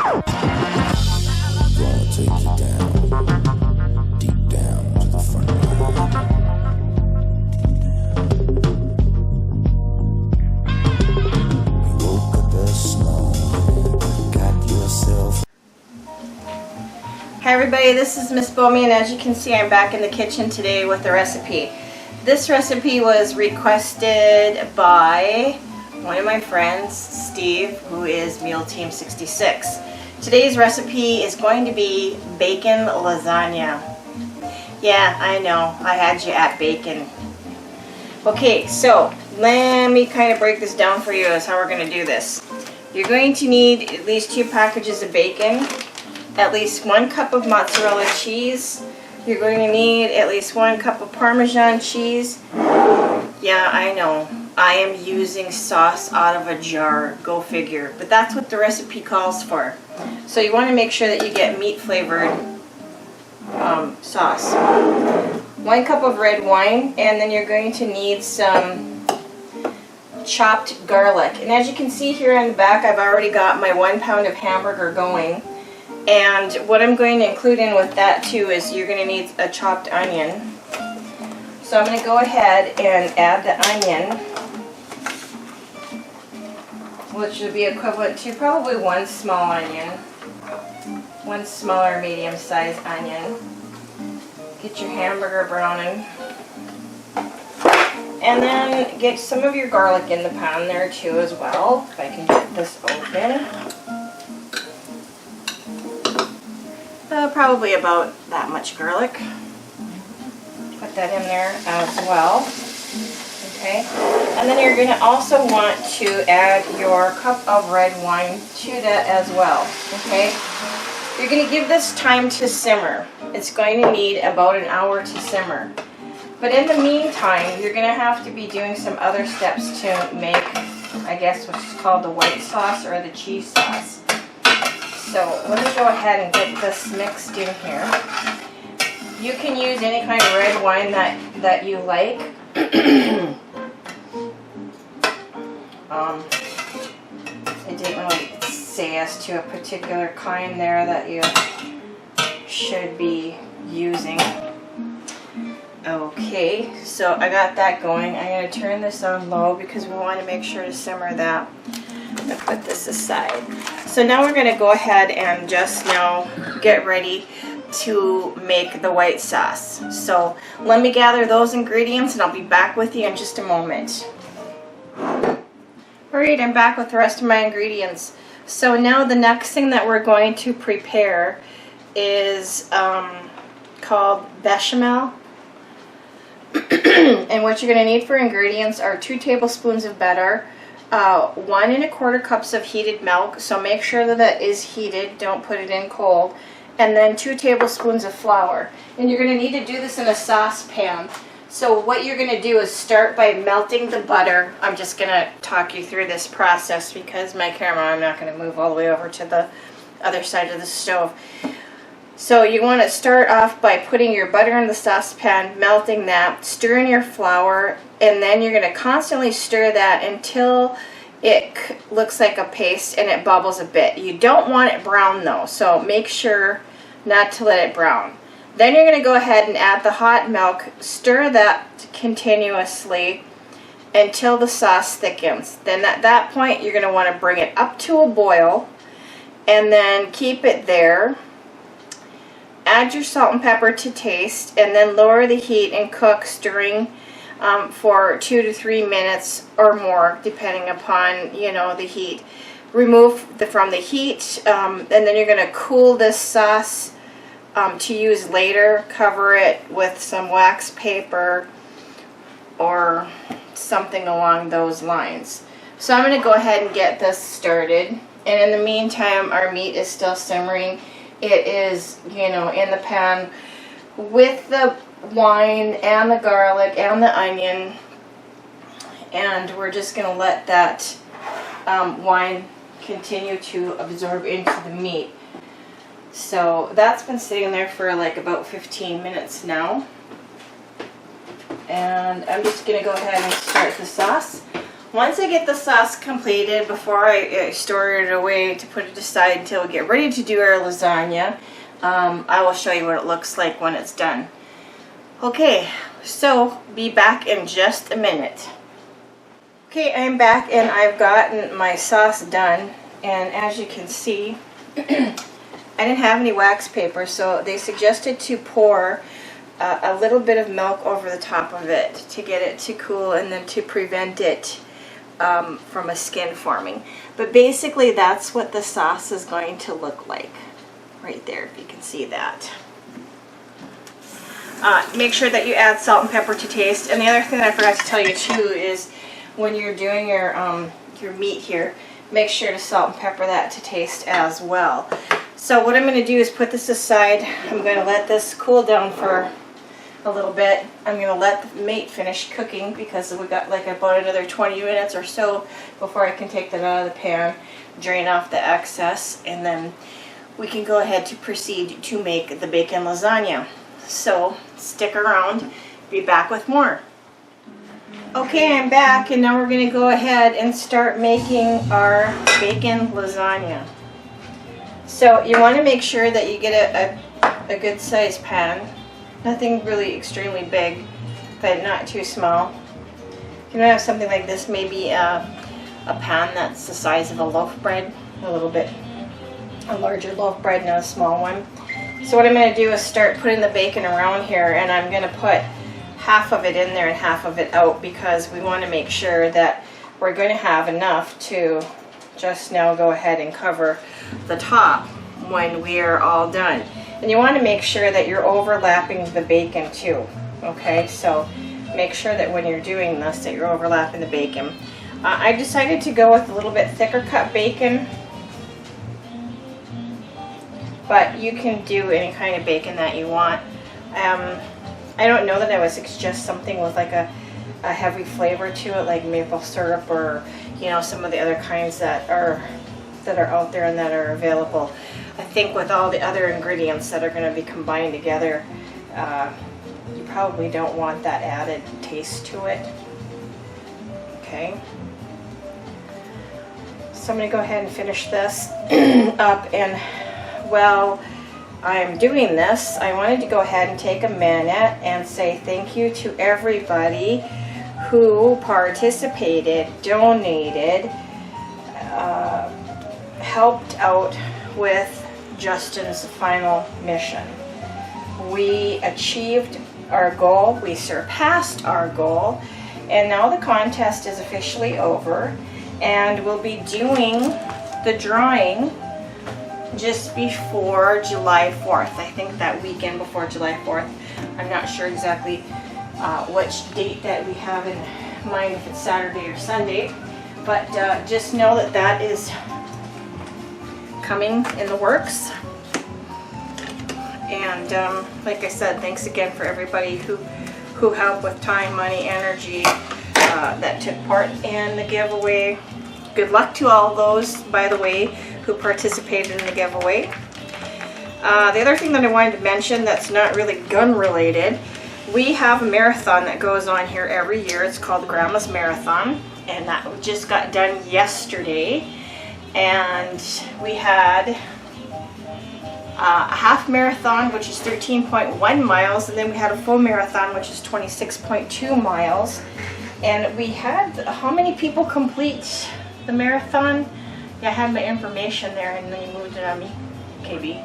Gonna take you down, deep down to the front line. You woke up this morning, got yourself. Hi everybody, this is Mzbomey, and as you can see, I'm back in the kitchen today with a recipe. This recipe was requested by one of my friends, Steve, who is Meal Team 66. Today's recipe is going to be bacon lasagna. Yeah, I know, I had you at bacon. Okay, so let me kind of break this down for you as how we're going to do this. You're going to need at least 2 packages of bacon, at least 1 cup of mozzarella cheese. You're going to need at least 1 cup of Parmesan cheese. Yeah, I know. I am using sauce out of a jar. Go figure. But that's what the recipe calls for. So you want to make sure that you get meat flavored sauce. 1 cup of red wine, and then you're going to need some chopped garlic. And as you can see here on the back, I've already got my 1 pound of hamburger going. And what I'm going to include in with that too is you're going to need a chopped onion. So I'm going to go ahead and add the onion, which would be equivalent to probably 1 small onion, 1 smaller medium-sized onion. Get your hamburger browning. And then get some of your garlic in the pan there too as well, if I can get this open. Probably about that much garlic. Put that in there as well. Okay. And then you're going to also want to add your cup of red wine to that as well. Okay. You're going to give this time to simmer. It's going to need about an hour to simmer. But in the meantime, you're going to have to be doing some other steps to make, I guess, what's called the white sauce or the cheese sauce. So let me go ahead and get this mixed in here. You can use any kind of red wine that you like. It didn't really say as to a particular kind there that you should be using. Okay, so I got that going. I'm going to turn this on low because we want to make sure to simmer that. I'm going to put this aside. So now we're going to go ahead and just now get ready to make the white sauce. So let me gather those ingredients and I'll be back with you in just a moment. Alright, I'm back with the rest of my ingredients. So now the next thing that we're going to prepare is called Bechamel. And what you're going to need for ingredients are 2 tablespoons of butter, 1 1/4 cups of heated milk, so make sure that it is heated, don't put it in cold, and then 2 tablespoons of flour. And you're going to need to do this in a saucepan. So what you're going to do is start by melting the butter. I'm just going to talk you through this process because my camera, I'm not going to move all the way over to the other side of the stove. So you want to start off by putting your butter in the saucepan, melting that, stirring your flour, and then you're going to constantly stir that until it looks like a paste and it bubbles a bit. You don't want it brown though, so make sure not to let it brown. Then you're going to go ahead and add the hot milk, stir that continuously until the sauce thickens. Then at that point you're going to want to bring it up to a boil and then keep it there. Add your salt and pepper to taste, and then lower the heat and cook, stirring for 2 to 3 minutes or more, depending upon the heat. Remove from the heat, and then you're going to cool this sauce to use later. Cover it with some wax paper or something along those lines. So I'm going to go ahead and get this started, and in the meantime, our meat is still simmering. It is, in the pan with the wine and the garlic and the onion, and we're just going to let that wine continue to absorb into the meat. So that's been sitting there for like about 15 minutes now, and I'm just going to go ahead and start the sauce. once I get the sauce completed, before I store it away to put it aside until we get ready to do our lasagna, I will show you what it looks like when it's done. Okay, so be back in just a minute. Okay, I'm back and I've gotten my sauce done, and as you can see, I didn't have any wax paper, so they suggested to pour a little bit of milk over the top of it to get it to cool and then to prevent it from a skin forming. But basically that's what the sauce is going to look like right there, if you can see that. Make sure that you add salt and pepper to taste. And the other thing that I forgot to tell you too is when you're doing your meat here, make sure to salt and pepper that to taste as well. So what I'm going to do is put this aside. I'm going to let this cool down for a little bit. I'm going to let the meat finish cooking because we got like about another 20 minutes or so before I can take that out of the pan, drain off the excess, and then we can go ahead to proceed to make the bacon lasagna. So stick around, be back with more. Okay, I'm back, and now we're going to go ahead and start making our bacon lasagna. So you want to make sure that you get a good sized pan. Nothing really extremely big, but not too small. If you don't have something like this, maybe a pan that's the size of a loaf bread, a little bit, a larger loaf bread, not a small one. So what I'm going to do is start putting the bacon around here, and I'm going to put half of it in there and half of it out because we want to make sure that we're going to have enough to just now go ahead and cover the top when we are all done. And you want to make sure that you're overlapping the bacon too. Okay, so make sure that when you're doing this that you're overlapping the bacon. I decided to go with a little bit thicker cut bacon, but you can do any kind of bacon that you want. I don't know that I would suggest something with like a heavy flavor to it, like maple syrup or some of the other kinds that are out there and that are available. I think with all the other ingredients that are going to be combined together, you probably don't want that added taste to it. Okay. So I'm going to go ahead and finish this up, and while I'm doing this, I wanted to go ahead and take a minute and say thank you to everybody who participated, donated, helped out with Justin's final mission. We achieved our goal, we surpassed our goal, and now the contest is officially over, and we'll be doing the drawing just before July 4th. I think that weekend before July 4th. I'm not sure exactly which date that we have in mind, if it's Saturday or Sunday, but just know that that is coming in the works. And like I said, thanks again for everybody who helped with time, money, energy, that took part in the giveaway. Good luck to all those, by the way, who participated in the giveaway. The other thing that I wanted to mention that's not really gun related, we have a marathon that goes on here every year. It's called Grandma's Marathon, and that just got done yesterday. And we had a half marathon, which is 13.1 miles, and then we had a full marathon, which is 26.2 miles. And we had, how many people complete the marathon? Yeah, I had my information there, and then you moved it on me, KB.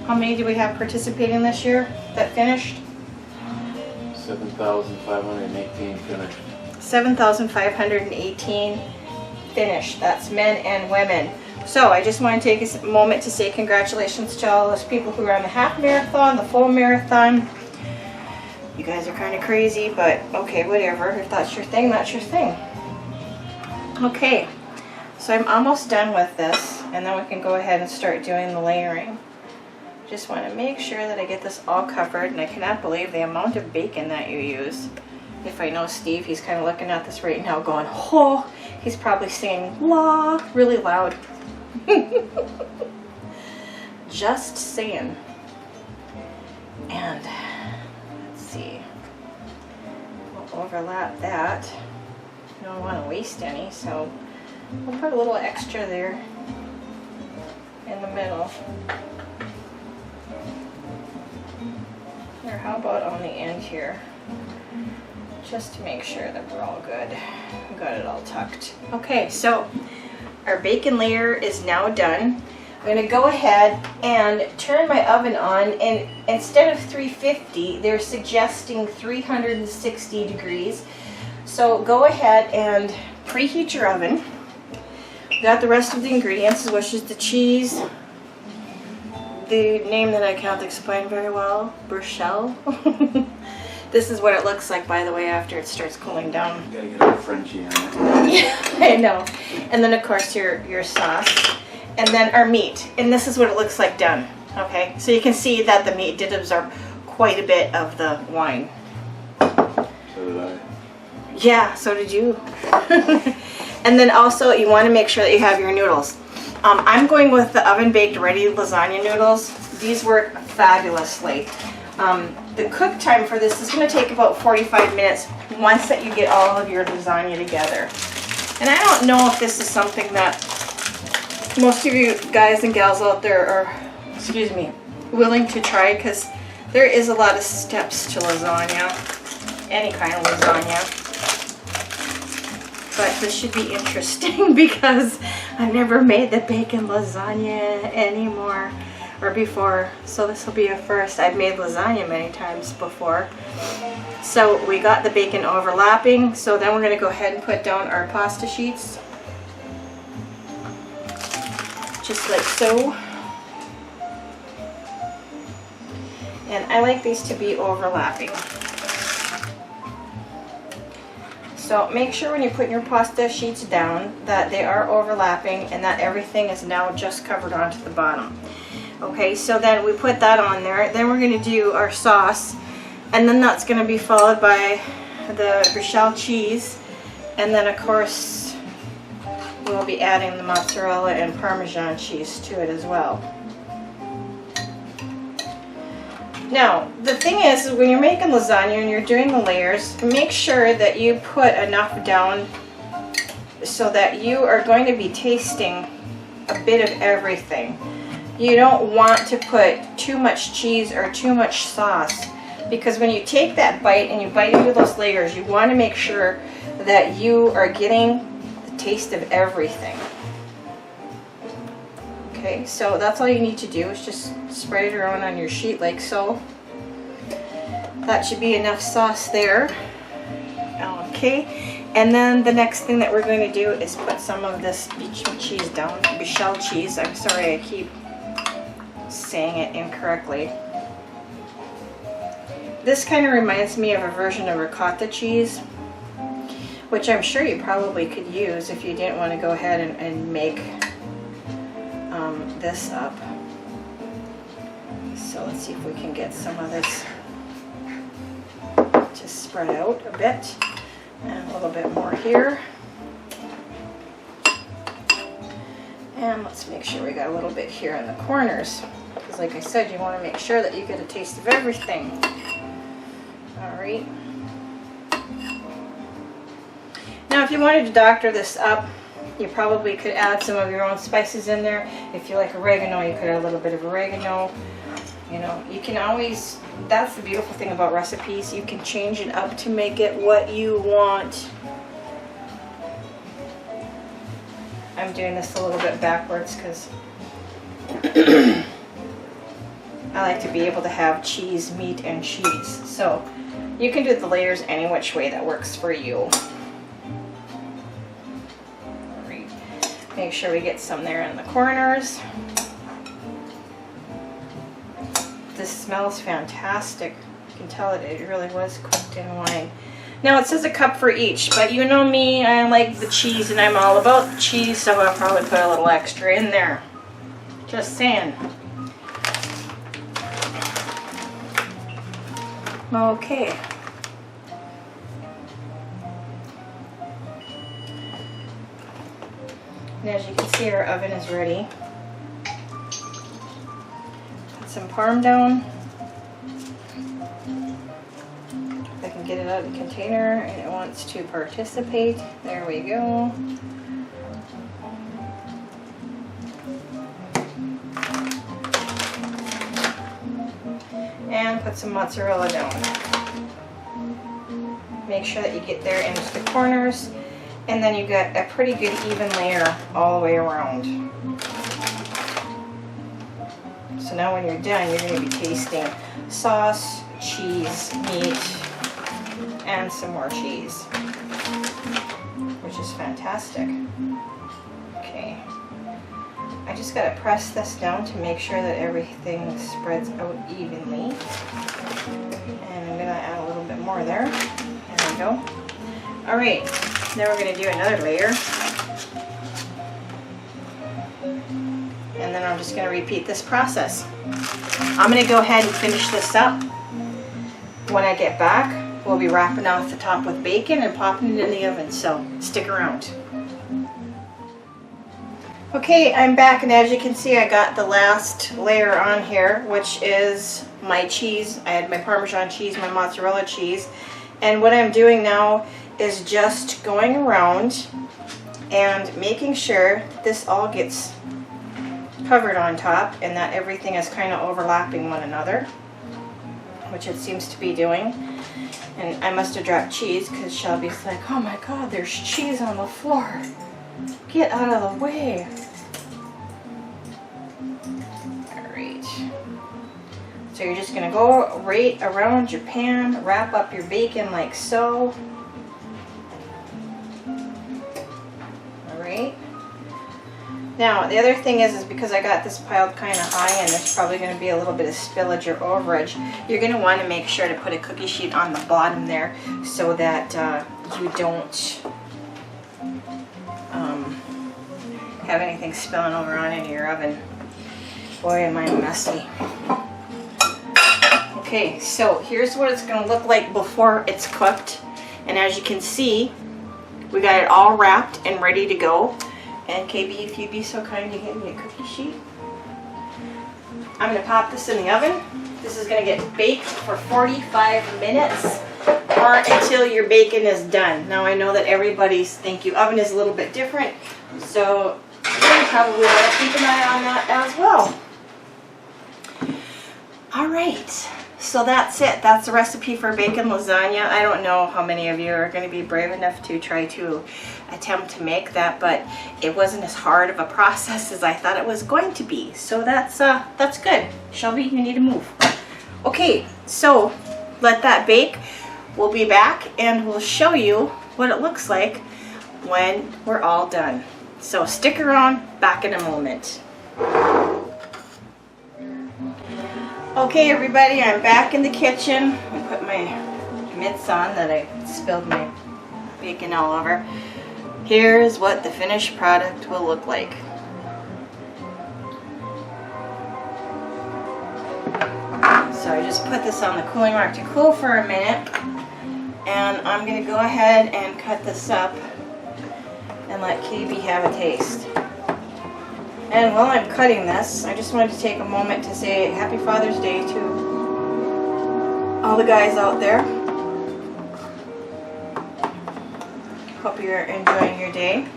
How many do we have participating this year that finished? 7,518 finished. 7,518 finished. That's men and women. So I just want to take a moment to say congratulations to all those people who ran the half marathon, the full marathon. You guys are kind of crazy, but okay, whatever. If that's your thing, that's your thing. Okay, so I'm almost done with this, and then we can go ahead and start doing the layering. Just want to make sure that I get this all covered, and I cannot believe the amount of bacon that you use. If I know Steve, he's kind of looking at this right now going, oh, he's probably saying, la, really loud. Just saying. And let's see. overlap that. You don't want to waste any, so we'll put a little extra there in the middle. Or how about on the end here? Just to make sure that we're all good. We got it all tucked. Okay, so our bacon layer is now done. I'm going to go ahead and turn my oven on, and instead of 350, they're suggesting 360 degrees. So go ahead and preheat your oven. Got the rest of the ingredients, which is the cheese, the name that I can't explain very well, Bechamel. This is what it looks like, by the way, after it starts cooling down. You gotta get a Frenchie on it. Yeah, I know. And then of course your sauce. And then our meat. And this is what it looks like done. Okay, so you can see that the meat did absorb quite a bit of the wine. So did I. Yeah, so did you. And then also you want to make sure that you have your noodles. I'm going with the oven baked ready lasagna noodles. These work fabulously. The cook time for this is going to take about 45 minutes once that you get all of your lasagna together. And I don't know if this is something that most of you guys and gals out there are, excuse me, willing to try, because there is a lot of steps to lasagna, any kind of lasagna. But this should be interesting because I've never made the bacon lasagna anymore. Or before, so this will be a first. I've made lasagna many times before. So we got the bacon overlapping, so then we're going to go ahead and put down our pasta sheets. Just like so. And I like these to be overlapping. So make sure when you put your pasta sheets down that they are overlapping and that everything is now just covered onto the bottom. Okay, so then we put that on there. Then we're going to do our sauce, and then that's going to be followed by the Bechamel cheese, and then of course we'll be adding the mozzarella and Parmesan cheese to it as well. Now, the thing is, when you're making lasagna and you're doing the layers, make sure that you put enough down so that you are going to be tasting a bit of everything. You don't want to put too much cheese or too much sauce, because when you take that bite and you bite into those layers, you want to make sure that you are getting the taste of everything. Okay, so that's all you need to do is just spread it around on your sheet like so. That should be enough sauce there. Okay, and then the next thing that we're going to do is put some of this cheese down, Bechamel cheese. I'm sorry, I keep saying it incorrectly. This kind of reminds me of a version of ricotta cheese, which I'm sure you probably could use if you didn't want to go ahead and make this up. So let's see if we can get some of this to spread out a bit, and a little bit more here. And let's make sure we got a little bit here in the corners, because like I said, you want to make sure that you get a taste of everything. Alright. Now if you wanted to doctor this up, you probably could add some of your own spices in there. If you like oregano, you could add a little bit of oregano. You know, you can always, that's the beautiful thing about recipes, you can change it up to make it what you want. I'm doing this a little bit backwards because I like to be able to have cheese, meat, and cheese. So you can do the layers any which way that works for you. Alright. Make sure we get some there in the corners. This smells fantastic. You can tell it really was cooked in wine. Now it says a cup for each, but you know me, I like the cheese and I'm all about the cheese, so I'll probably put a little extra in there. Just saying. Okay. And as you can see, our oven is ready. Put some parm down. If I can get it out of the container and it wants to participate. There we go. And put some mozzarella down. Make sure that you get there into the corners, and then you get a pretty good even layer all the way around. So now when you're done, you're going to be tasting sauce, cheese, meat, and some more cheese, which is fantastic. Okay, I just got to press this down to make sure that everything spreads out evenly. And I'm going to add a little bit more there. There we go. All right, now we're going to do another layer. And then I'm just going to repeat this process. I'm going to go ahead and finish this up. When I get back, we'll be wrapping off the top with bacon and popping it in the oven, so stick around. Okay, I'm back, and as you can see, I got the last layer on here, which is my cheese. I had my Parmesan cheese, my mozzarella cheese, and what I'm doing now is just going around and making sure this all gets covered on top and that everything is kind of overlapping one another, which it seems to be doing. And I must have dropped cheese because Shelby's like, oh my god, there's cheese on the floor. Get out of the way. Alright. So you're just going to go right around your pan, wrap up your bacon like so. Alright. Now, the other thing is because I got this piled kind of high and there's probably going to be a little bit of spillage or overage, you're going to want to make sure to put a cookie sheet on the bottom there so that you don't have anything spilling over on into your oven. Boy, am I messy. Okay, so here's what it's going to look like before it's cooked. And as you can see, we got it all wrapped and ready to go. And KB, if you'd be so kind to give me a cookie sheet. I'm going to pop this in the oven. This is going to get baked for 45 minutes or until your bacon is done. Now I know that everybody's thank you oven is a little bit different, so you probably want to keep an eye on that as well. Alright, so that's it. That's the recipe for bacon lasagna. I don't know how many of you are going to be brave enough to try to attempt to make that, but it wasn't as hard of a process as I thought it was going to be. So that's good. Shelby, you need to move. Okay, so let that bake. We'll be back and we'll show you what it looks like when we're all done. So stick around, back in a moment. Okay everybody, I'm back in the kitchen. I put my mitts on that I spilled my bacon all over. Here's what the finished product will look like. So I just put this on the cooling rack to cool for a minute, and I'm going to go ahead and cut this up and let KB have a taste. And while I'm cutting this, I just wanted to take a moment to say Happy Father's Day to all the guys out there. Hope you're enjoying your day.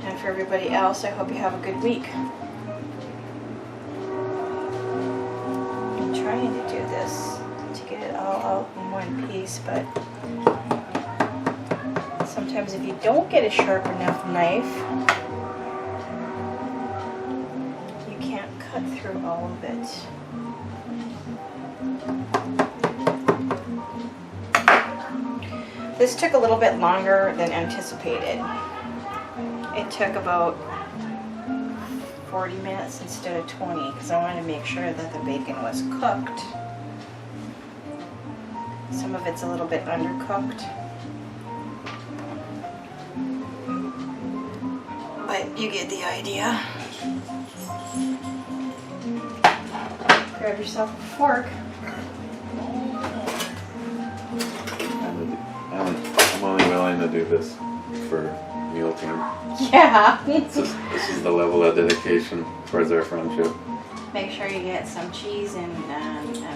And for everybody else, I hope you have a good week. I'm trying to do this to get it all out in one piece, but sometimes if you don't get a sharp enough knife, cut through all of it. This took a little bit longer than anticipated. It took about 40 minutes instead of 20 because I wanted to make sure that the bacon was cooked. Some of it's a little bit undercooked. But you get the idea. Grab yourself a fork. I'm only willing to do this for meal time. Yeah. This is the level of dedication towards our friendship. Make sure you get some cheese and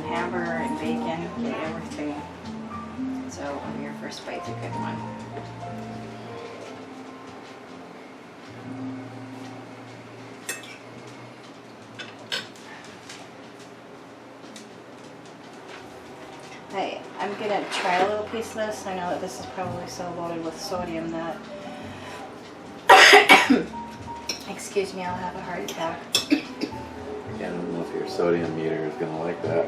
hamburger and bacon. Get everything So your first bite's a good one. I'm gonna try a little piece of this. I know that this is probably so loaded with sodium that, excuse me, I'll have a heart attack. Yeah, I don't know if your sodium meter is gonna like that.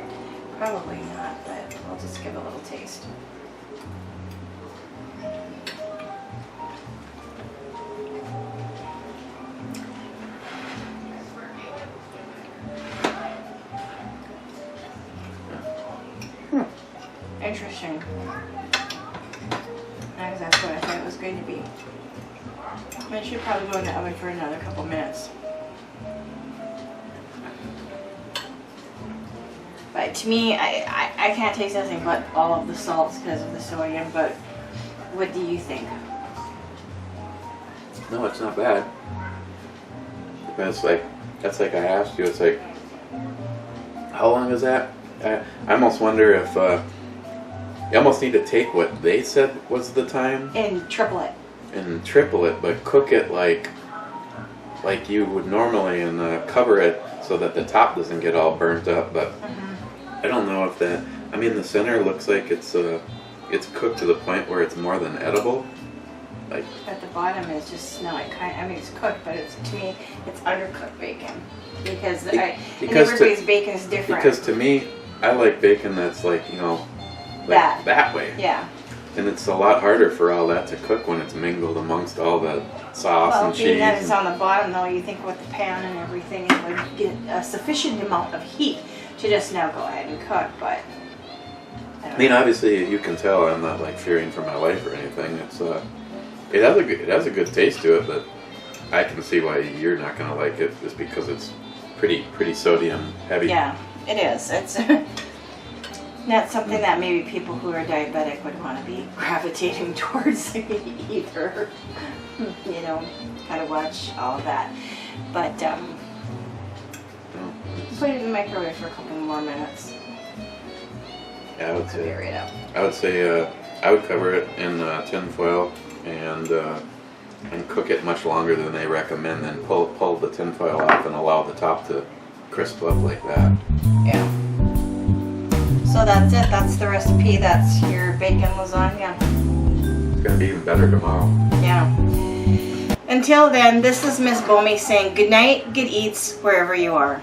Probably not, but we'll just give a little taste. Interesting. Not exactly what I thought it was going to be. I should probably go in the oven for another couple minutes. But to me, I can't taste anything but all of the salts because of the sodium, but what do you think? No, it's not bad. That's like I asked you, it's like, how long is that? I almost wonder if, you almost need to take what they said was the time And triple it. and triple it, but cook it like you would normally and cover it so that the top doesn't get all burnt up. But I don't know if that. I mean, the center looks like it's cooked to the point where it's more than edible. Like At the bottom is just no. I mean, it's cooked, but to me, it's undercooked bacon because and everybody's bacon is different. Because to me, I like bacon that's like that way. Yeah. And it's a lot harder for all that to cook when it's mingled amongst all the sauce and cheese. Being that it's on the bottom, though, you think with the pan and everything, it would get a sufficient amount of heat to just now go ahead and cook. But I mean, obviously, you can tell I'm not like fearing for my life or anything. It's it has a good taste to it, but I can see why you're not gonna like it just because it's pretty sodium heavy. yeah, it is. It's not something that maybe people who are diabetic would want to be gravitating towards either. You know, gotta watch all of that. But put it in the microwave for a couple more minutes. Yeah, I would Could be say. right up. I would say I would cover it in tin foil and cook it much longer than they recommend. Then pull the tin foil off and allow the top to crisp up like that. Yeah. So that's it. That's the recipe. That's your bacon lasagna. It's gonna be even better tomorrow. Yeah. Until then, this is Mzbomey saying good night, good eats, wherever you are.